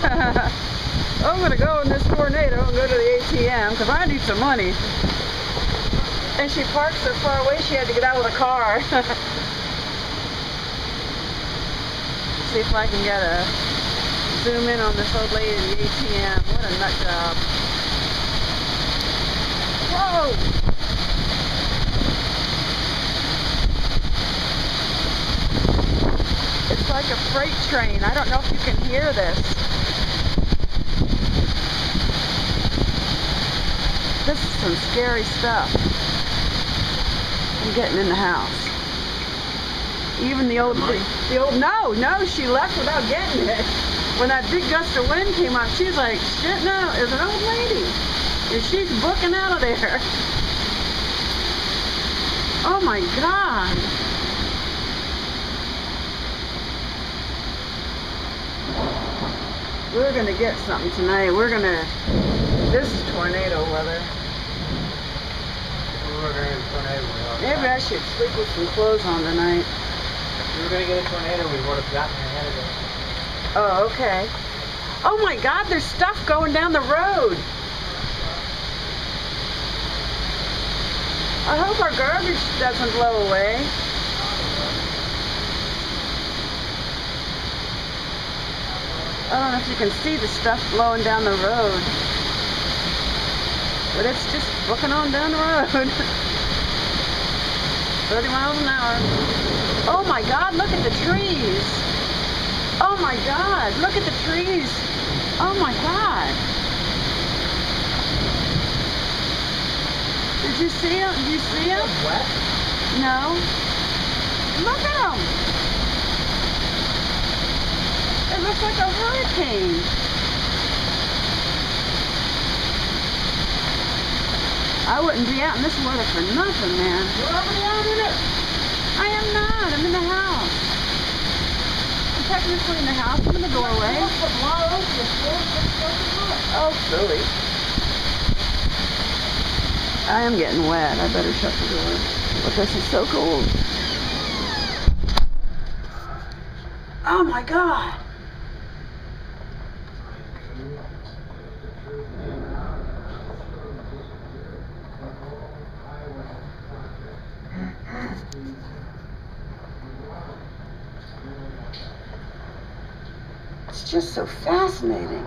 I'm gonna go in this tornado and go to the ATM because I need some money. And she parked so far away she had to get out of the car. See if I can get a zoom in on this old lady at the ATM. What a nut job. Whoa! It's like a freight train. I don't know if you can hear this. This is some scary stuff. I'm getting in the house. Even the old, no, she left without getting it. When that big gust of wind came up, she's like, shit, no, there's an old lady. And she's booking out of there. Oh my God. We're gonna get something tonight. This is tornado weather. Maybe I should sleep with some clothes on tonight. We were going to get a tornado, we would have gotten ahead of it. Oh, okay. Oh my God, there's stuff going down the road. I hope our garbage doesn't blow away. I don't know if you can see the stuff blowing down the road. But it's just booking on down the road. 30 miles an hour. Oh my God, look at the trees. Oh my God, look at the trees. Oh my God. Did you see them? Did you see them? Wet? No. Look at them. It looks like a hurricane. I wouldn't be out in this weather for nothing, man. You're already out in it. I am not. I'm in the house. I'm technically in the house. I'm in the doorway. Oh, silly. I am getting wet. I better shut the door. But this is so cold. Oh my God. It's just so fascinating.